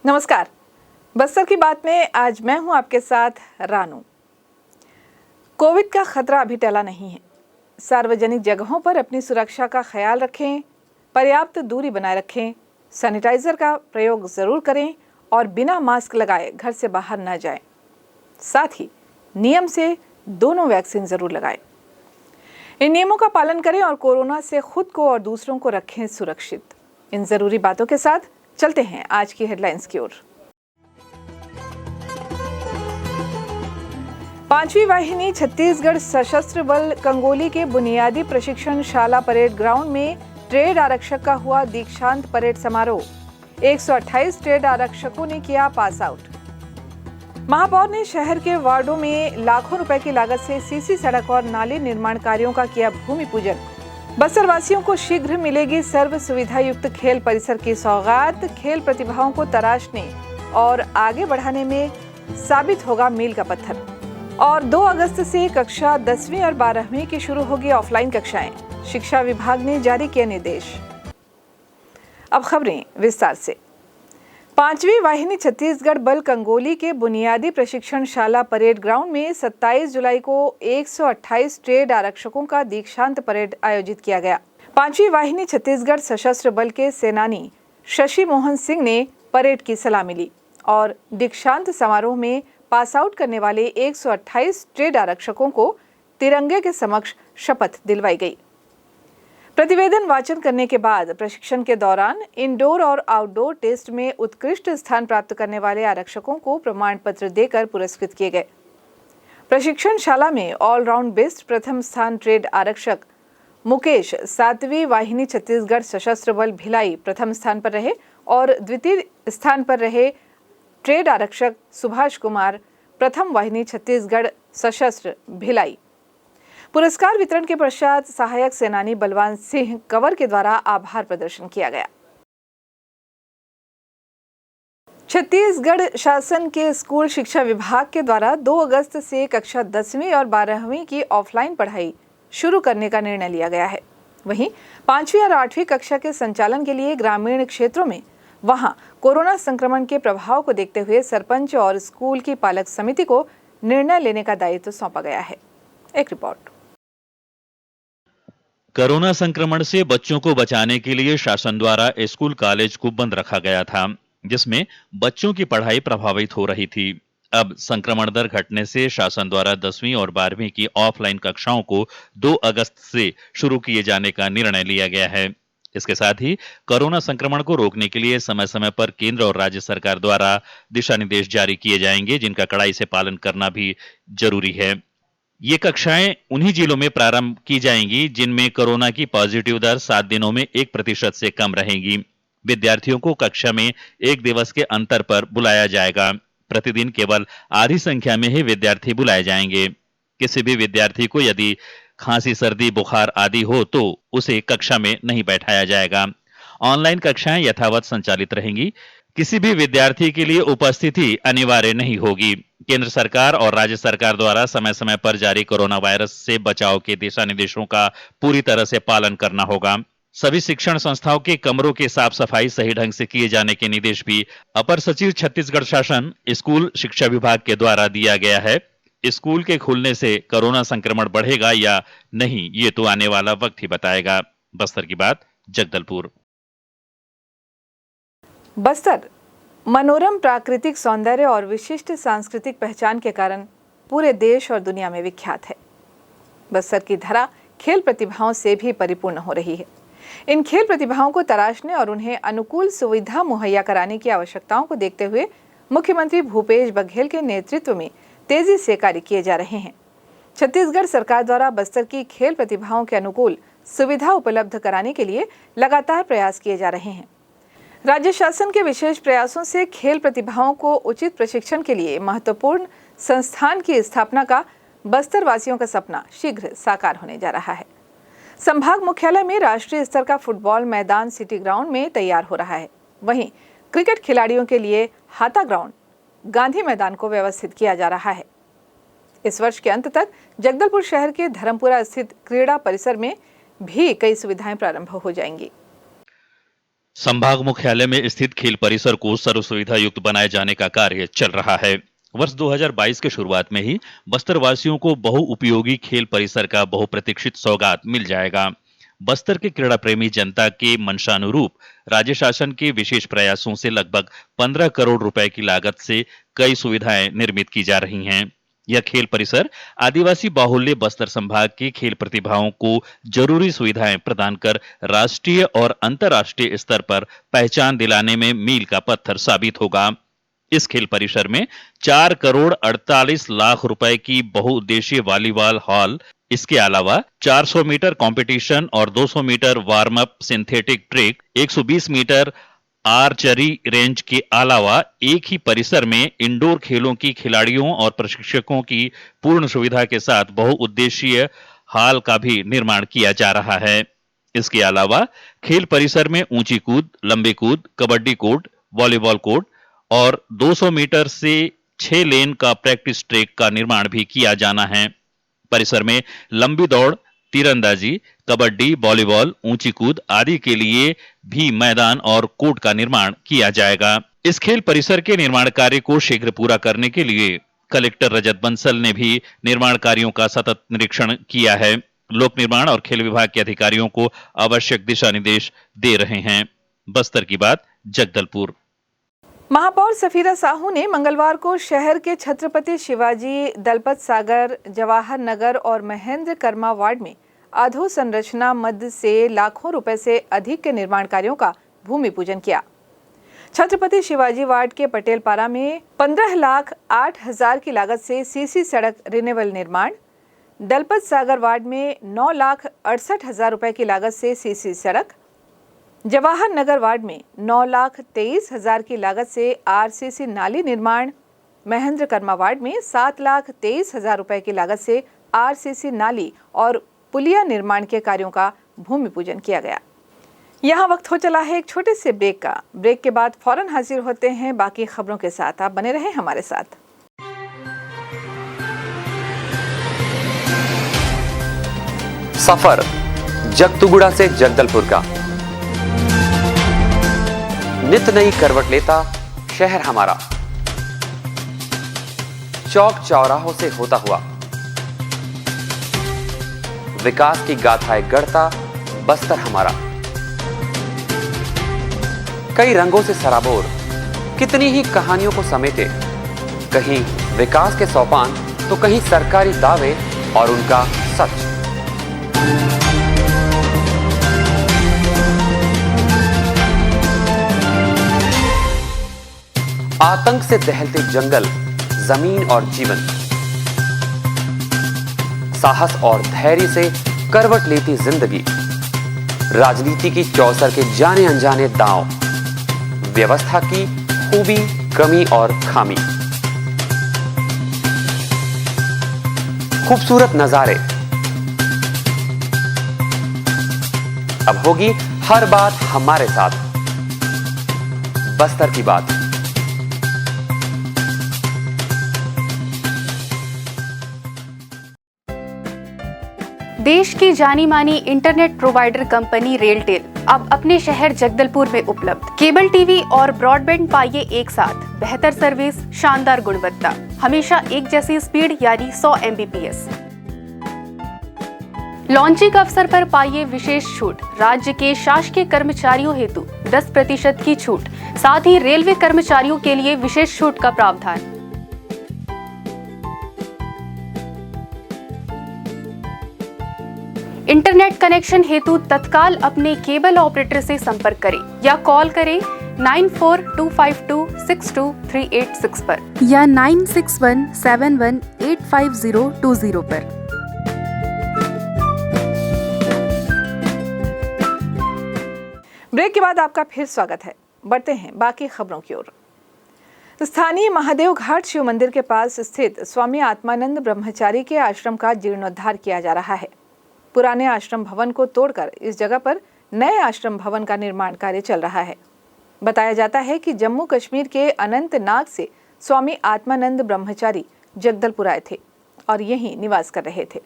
नमस्कार। बस्तर की बात में आज मैं हूं आपके साथ रानू। कोविड का खतरा अभी टला नहीं है। सार्वजनिक जगहों पर अपनी सुरक्षा का ख्याल रखें, पर्याप्त दूरी बनाए रखें, सैनिटाइजर का प्रयोग जरूर करें और बिना मास्क लगाए घर से बाहर न जाएं। साथ ही नियम से दोनों वैक्सीन जरूर लगाएं। इन नियमों का पालन करें और कोरोना से खुद को और दूसरों को रखें सुरक्षित। इन जरूरी बातों के साथ चलते हैं आज की हेडलाइंस की ओर। 5वीं वाहिनी छत्तीसगढ़ सशस्त्र बल कंगोली के बुनियादी प्रशिक्षण शाला परेड ग्राउंड में ट्रेड आरक्षक का हुआ दीक्षांत परेड समारोह। 128 ट्रेड आरक्षकों ने किया पास आउट। महापौर ने शहर के वार्डों में लाखों रुपए की लागत से सीसी सड़क और नाले निर्माण कार्यों का किया भूमि पूजन। बस्तर वासियों को शीघ्र मिलेगी सर्व सुविधा युक्त खेल परिसर की सौगात। खेल प्रतिभाओं को तराशने और आगे बढ़ाने में साबित होगा मील का पत्थर। और 2 अगस्त से कक्षा 10वीं और 12वीं की शुरू होगी ऑफलाइन कक्षाएं। शिक्षा विभाग ने जारी किए निर्देश। अब खबरें विस्तार से। 5वीं वाहिनी छत्तीसगढ़ बल कंगोली के बुनियादी प्रशिक्षण शाला परेड ग्राउंड में 27 जुलाई को 128 ट्रेड आरक्षकों का दीक्षांत परेड आयोजित किया गया। 5वीं वाहिनी छत्तीसगढ़ सशस्त्र बल के सेनानी शशि मोहन सिंह ने परेड की सलामी ली और दीक्षांत समारोह में पास आउट करने वाले 128 ट्रेड आरक्षकों को तिरंगे के समक्ष शपथ दिलवाई गई। प्रतिवेदन वाचन करने के बाद प्रशिक्षण के दौरान इंडोर और आउटडोर टेस्ट में उत्कृष्ट स्थान प्राप्त करने वाले आरक्षकों को प्रमाण पत्र देकर पुरस्कृत किए गए। प्रशिक्षण शाला में ऑलराउंड बेस्ट प्रथम स्थान ट्रेड आरक्षक मुकेश 7वीं वाहिनी छत्तीसगढ़ सशस्त्र बल भिलाई प्रथम स्थान पर रहे और द्वितीय स्थान पर रहे ट्रेड आरक्षक सुभाष कुमार प्रथम वाहिनी छत्तीसगढ़ सशस्त्र भिलाई। पुरस्कार वितरण के पश्चात सहायक सेनानी बलवान सिंह कंवर के द्वारा आभार प्रदर्शन किया गया। छत्तीसगढ़ शासन के स्कूल शिक्षा विभाग के द्वारा 2 अगस्त से कक्षा 10वीं और 12वीं की ऑफलाइन पढ़ाई शुरू करने का निर्णय लिया गया है। वहीं 5वीं और 8वीं कक्षा के संचालन के लिए ग्रामीण क्षेत्रों में वहां कोरोना संक्रमण के प्रभाव को देखते हुए सरपंच और स्कूल की पालक समिति को निर्णय लेने का दायित्व सौंपा गया है। एक रिपोर्ट। कोरोना संक्रमण से बच्चों को बचाने के लिए शासन द्वारा स्कूल कॉलेज को बंद रखा गया था, जिसमें बच्चों की पढ़ाई प्रभावित हो रही थी। अब संक्रमण दर घटने से शासन द्वारा 10वीं और 12वीं की ऑफलाइन कक्षाओं को 2 अगस्त से शुरू किए जाने का निर्णय लिया गया है। इसके साथ ही कोरोना संक्रमण को रोकने के लिए समय समय पर केंद्र और राज्य सरकार द्वारा दिशा निर्देश जारी किए जाएंगे, जिनका कड़ाई से पालन करना भी जरूरी है। ये कक्षाएं उन्हीं जिलों में प्रारंभ की जाएंगी जिनमें कोरोना की पॉजिटिव दर 7 दिनों में 1% से कम रहेगी। विद्यार्थियों को कक्षा में 1 दिवस के अंतर पर बुलाया जाएगा। प्रतिदिन केवल आधी संख्या में ही विद्यार्थी बुलाए जाएंगे। किसी भी विद्यार्थी को यदि खांसी, सर्दी, बुखार आदि हो तो उसे कक्षा में नहीं बैठाया जाएगा। ऑनलाइन कक्षाएं यथावत संचालित रहेंगी। किसी भी विद्यार्थी के लिए उपस्थिति अनिवार्य नहीं होगी। केंद्र सरकार और राज्य सरकार द्वारा समय समय पर जारी कोरोना वायरस से बचाव के दिशा निर्देशों का पूरी तरह से पालन करना होगा। सभी शिक्षण संस्थाओं के कमरों की साफ सफाई सही ढंग से किए जाने के निर्देश भी अपर सचिव छत्तीसगढ़ शासन स्कूल शिक्षा विभाग के द्वारा दिया गया है। स्कूल के खुलने से कोरोना संक्रमण बढ़ेगा या नहीं, ये तो आने वाला वक्त ही बताएगा। बस्तर की बात, जगदलपुर। बस्तर मनोरम प्राकृतिक सौंदर्य और विशिष्ट सांस्कृतिक पहचान के कारण पूरे देश और दुनिया में विख्यात है। बस्तर की धरा खेल प्रतिभाओं से भी परिपूर्ण हो रही है। इन खेल प्रतिभाओं को तराशने और उन्हें अनुकूल सुविधा मुहैया कराने की आवश्यकताओं को देखते हुए मुख्यमंत्री भूपेश बघेल के नेतृत्व में तेजी से कार्य किए जा रहे हैं। छत्तीसगढ़ सरकार द्वारा बस्तर की खेल प्रतिभाओं के अनुकूल सुविधा उपलब्ध कराने के लिए लगातार प्रयास किए जा रहे हैं। राज्य शासन के विशेष प्रयासों से खेल प्रतिभाओं को उचित प्रशिक्षण के लिए महत्वपूर्ण संस्थान की स्थापना का बस्तर वासियों का सपना शीघ्र साकार होने जा रहा है। संभाग मुख्यालय में राष्ट्रीय स्तर का फुटबॉल मैदान सिटी ग्राउंड में तैयार हो रहा है। वहीं क्रिकेट खिलाड़ियों के लिए हाता ग्राउंड गांधी मैदान को व्यवस्थित किया जा रहा है। इस वर्ष के अंत तक जगदलपुर शहर के धर्मपुरा स्थित क्रीड़ा परिसर में भी कई सुविधाएं प्रारंभ हो जाएंगी। संभाग मुख्यालय में स्थित खेल परिसर को सर्व सुविधा युक्त बनाए जाने का कार्य चल रहा है। वर्ष 2022 के शुरुआत में ही बस्तर वासियों को बहुउपयोगी खेल परिसर का बहुप्रतीक्षित सौगात मिल जाएगा। बस्तर के क्रीड़ा प्रेमी जनता के मंशानुरूप राज्य शासन के विशेष प्रयासों से लगभग 15 करोड़ रुपए की लागत से कई सुविधाएं निर्मित की जा रही हैं। यह खेल परिसर आदिवासी बाहुल्य बस्तर संभाग के खेल प्रतिभाओं को जरूरी सुविधाएं प्रदान कर राष्ट्रीय और अंतर्राष्ट्रीय स्तर पर पहचान दिलाने में मील का पत्थर साबित होगा। इस खेल परिसर में 4 करोड़ 48 लाख रुपए की बहुउद्देशीय वॉलीबॉल हॉल, इसके अलावा 400 मीटर कंपटीशन और 200 metre warm up synthetic track, 120 metre archery range के अलावा एक ही परिसर में इंडोर खेलों की खिलाड़ियों और प्रशिक्षकों की पूर्ण सुविधा के साथ बहुउद्देशीय हॉल का भी निर्माण किया जा रहा है। इसके अलावा खेल परिसर में ऊंची कूद, लंबी कूद, कबड्डी कोर्ट, वॉलीबॉल कोर्ट और 200 मीटर से 6 लेन का प्रैक्टिस ट्रैक का निर्माण भी किया जाना है। परिसर में लंबी दौड़, तीरंदाजी, कबड्डी, वॉलीबॉल, ऊंची कूद आदि के लिए भी मैदान और कोर्ट का निर्माण किया जाएगा। इस खेल परिसर के निर्माण कार्य को शीघ्र पूरा करने के लिए कलेक्टर रजत बंसल ने भी निर्माण कार्यों का सतत निरीक्षण किया है। लोक निर्माण और खेल विभाग के अधिकारियों को आवश्यक दिशा निर्देश दे रहे हैं। बस्तर की बात, जगदलपुर। महापौर सफीरा साहू ने मंगलवार को शहर के छत्रपति शिवाजी, दलपत सागर, जवाहर नगर और महेंद्र कर्मा वार्ड में अधोसंरचना मद से लाखों रुपए से अधिक के निर्माण कार्यों का भूमि पूजन किया। छत्रपति शिवाजी वार्ड के पटेलपारा में 15,08,000 की लागत से सीसी सड़क रिन्यूअल निर्माण, दलपत सागर वार्ड में 9,68,000 रुपए की लागत से सीसी सड़क, जवाहर नगर वार्ड में 9,23,000 की लागत से आरसीसी नाली निर्माण, महेंद्र कर्मा वार्ड में 7,23,000 रुपए की लागत से आरसीसी नाली और पुलिया निर्माण के कार्यों का भूमि पूजन किया गया। यहाँ वक्त हो चला है एक छोटे से ब्रेक का। ब्रेक के बाद फौरन हाजिर होते हैं बाकी खबरों के साथ। आप बने रहें हमारे साथ। सफर जगतुगुड़ा से जगदलपुर का नित नई करवट लेता शहर हमारा, चौक चौराहों से होता हुआ विकास की गाथाएं गढ़ता बस्तर हमारा। कई रंगों से सराबोर कितनी ही कहानियों को समेटे, कहीं विकास के सोपान तो कहीं सरकारी दावे और उनका सच। आतंक से दहलते जंगल, जमीन और जीवन, साहस और धैर्य से करवट लेती जिंदगी, राजनीति की चौसर के जाने अनजाने दांव, व्यवस्था की खूबी, कमी और खामी, खूबसूरत नजारे। अब होगी हर बात हमारे साथ, बस्तर की बात। देश की जानी मानी इंटरनेट प्रोवाइडर कंपनी रेलटेल अब अपने शहर जगदलपुर में उपलब्ध। केबल टीवी और ब्रॉडबैंड पाइए एक साथ, बेहतर सर्विस, शानदार गुणवत्ता, हमेशा एक जैसी स्पीड यानी 100 MBPS। लॉन्चिंग अवसर पर पाइए विशेष छूट, राज्य के शासकीय कर्मचारियों हेतु 10% की छूट, साथ ही रेलवे कर्मचारियों के लिए विशेष छूट का प्रावधान। इंटरनेट कनेक्शन हेतु तत्काल अपने केबल ऑपरेटर से संपर्क करें या कॉल करें 9425262386 पर या 9617185020 पर। ब्रेक के बाद आपका फिर स्वागत है। बढ़ते हैं बाकी खबरों की ओर। स्थानीय महादेव घाट शिव मंदिर के पास स्थित स्वामी आत्मानंद ब्रह्मचारी के आश्रम का जीर्णोद्धार किया जा रहा है। पुराने आश्रम भवन को तोड़कर इस जगह पर नए आश्रम भवन का निर्माण कार्य चल रहा है। बताया जाता है कि जम्मू कश्मीर के अनंतनाग से स्वामी आत्मानंद ब्रह्मचारी जगदलपुर आए थे और यहीं निवास कर रहे थे।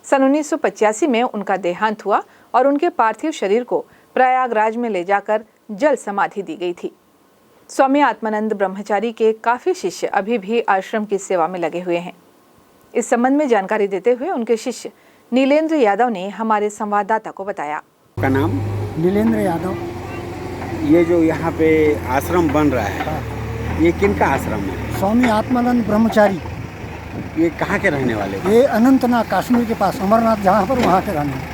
सन 1985 में उनका देहांत हुआ और उनके पार्थिव शरीर को प्रयागराज में ले जाकर जल समाधि दी गई थी। स्वामी आत्मानंद ब्रह्मचारी के काफी शिष्य अभी भी आश्रम की सेवा में लगे हुए हैं। इस संबंध में जानकारी देते हुए उनके शिष्य नीलेंद्र यादव ने हमारे संवाददाता को बताया। का नाम नीलेंद्र यादव। ये जो यहाँ पे आश्रम बन रहा है, ये किनका आश्रम है? स्वामी आत्मानंद ब्रह्मचारी। ये कहाँ के रहने वाले? ये अनंतनाग कश्मीर के पास अमरनाथ जहाँ पर वहाँ के रहने।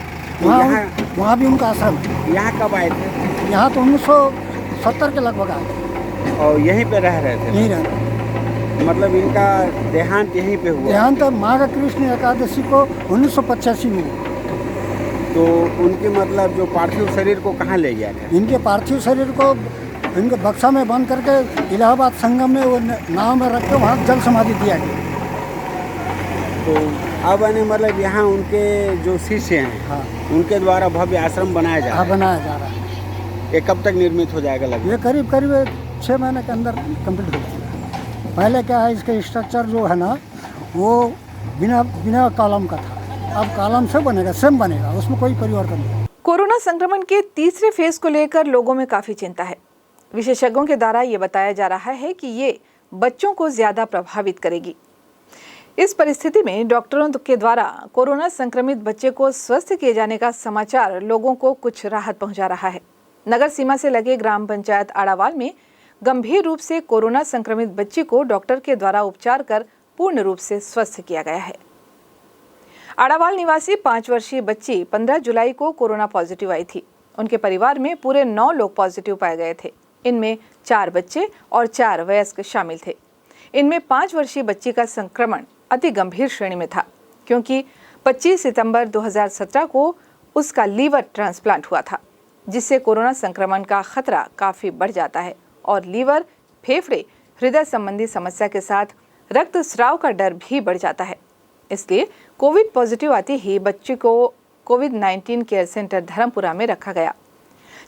वहाँ भी उनका आश्रम है। यहाँ कब आए थे? यहाँ तो 1970 के लगभग आए। और यहीं पे रह रहे थे? यहीं रह रहे। मतलब इनका देहांत यहीं पे हुआ? देहांत माघ कृष्ण एकादशी को 1985 में हुआ। तो उनके मतलब जो पार्थिव शरीर को कहाँ ले गया था? इनके पार्थिव शरीर को इनके बक्सा में बंद करके इलाहाबाद संगम में वो नाव में रख के वहाँ जल समाधि दिया गया। तो अब मतलब यहाँ उनके जो शिष्य हैं, हाँ, उनके द्वारा भव्य आश्रम बनाया जा रहा है। बनाया जा रहा है। ये कब तक निर्मित हो जाएगा? लगभग ये करीब 6 महीने के अंदर कंप्लीट हो जाएगा। पहले क्या है, इसका स्ट्रक्चर जो है ना वो बिना कॉलम का था, अब कॉलम से बनेगा, सेम बनेगा, उसमें कोई परिवर्तन नहीं। कोरोना संक्रमण के तीसरे फेज को लेकर लोगों में काफी चिंता है। विशेषज्ञों के द्वारा ये बताया जा रहा है कि ये बच्चों को ज्यादा प्रभावित करेगी। इस परिस्थिति में डॉक्टरों के द्वारा कोरोना संक्रमित बच्चे को स्वस्थ किए जाने का समाचार लोगों को कुछ राहत पहुंचा रहा है। नगर सीमा से लगे ग्राम पंचायत आड़ावाल में गंभीर रूप से कोरोना संक्रमित बच्ची को डॉक्टर के द्वारा उपचार कर पूर्ण रूप से स्वस्थ किया गया है। आड़ावाल निवासी 5 वर्षीय बच्ची 15 जुलाई को कोरोना पॉजिटिव आई थी। उनके परिवार में पूरे 9 लोग पॉजिटिव पाए गए थे। इनमें 4 बच्चे और 4 वयस्क शामिल थे। इनमें 5 वर्षीय बच्ची का संक्रमण अति गंभीर श्रेणी में था, क्योंकि 25 सितंबर 2017 को उसका लीवर ट्रांसप्लांट हुआ था, जिससे कोरोना संक्रमण का खतरा काफी बढ़ जाता है और लीवर, फेफड़े, हृदय संबंधी समस्या के साथ रक्तस्राव का डर भी बढ़ जाता है। इसलिए कोविड पॉजिटिव आते ही बच्ची को कोविड-19 केयर सेंटर धर्मपुरा में रखा गया।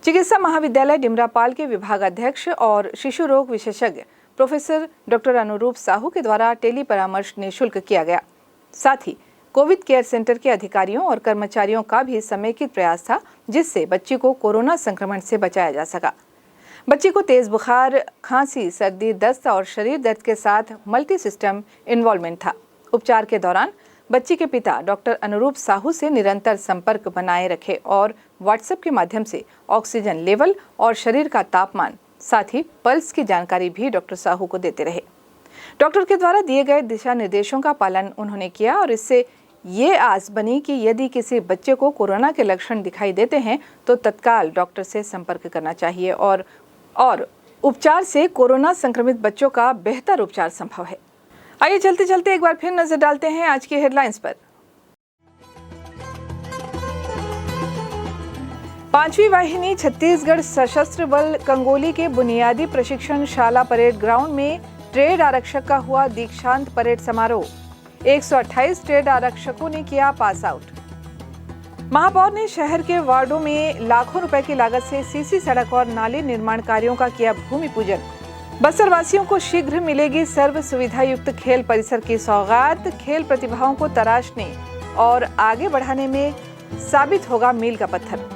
चिकित्सा महाविद्यालय डिमरापाल के विभागाध्यक्ष और शिशु रोग विशेषज्ञ प्रोफेसर डॉक्टर अनुरूप साहू के द्वारा टेली परामर्श निःशुल्क किया गया। साथ ही कोविड केयर सेंटर के अधिकारियों और कर्मचारियों का भी समेकित प्रयास था, जिससे बच्ची को कोरोना संक्रमण से बचाया जा सका। बच्ची को तेज बुखार, खांसी, सर्दी, दस्त और शरीर दर्द के साथ मल्टी सिस्टम इन्वॉल्वमेंट था। उपचार के दौरान बच्ची के पिता डॉक्टर अनुरूप साहू से निरंतर संपर्क बनाए रखे और व्हाट्सएप के माध्यम से ऑक्सीजन लेवल और शरीर का तापमान, साथ ही पल्स की जानकारी भी डॉक्टर साहू को देते रहे। डॉक्टर के द्वारा दिए गए दिशा निर्देशों का पालन उन्होंने किया और इससे ये आस बनी कि यदि किसी बच्चे को कोरोना के लक्षण दिखाई देते हैं तो तत्काल डॉक्टर से संपर्क करना चाहिए और उपचार से कोरोना संक्रमित बच्चों का बेहतर उपचार संभव है। आइए चलते चलते एक बार फिर नजर डालते हैं आज की हेडलाइंस पर। 5वीं वाहिनी छत्तीसगढ़ सशस्त्र बल कंगोली के बुनियादी प्रशिक्षण शाला परेड ग्राउंड में ट्रेड आरक्षक का हुआ दीक्षांत परेड समारोह। 128 ट्रेड आरक्षकों ने किया पास आउट। महापौर ने शहर के वार्डों में लाखों रुपए की लागत से सीसी सड़क और नाले निर्माण कार्यों का किया भूमि पूजन। बस्तर वासियों को शीघ्र मिलेगी सर्व सुविधा युक्त खेल परिसर की सौगात। खेल प्रतिभाओं को तराशने और आगे बढ़ाने में साबित होगा मील का पत्थर।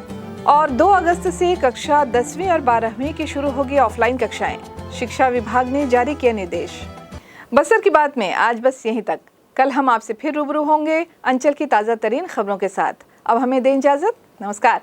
और 2 अगस्त से कक्षा 10वीं और 12वीं की शुरू होगी ऑफलाइन कक्षाएं। शिक्षा विभाग ने जारी किया निर्देश। बस्तर की बात में आज बस यहीं तक। कल हम आपसे फिर रूबरू होंगे अंचल की ताज़ा तरीन खबरों के साथ। अब हमें दें इजाजत। नमस्कार।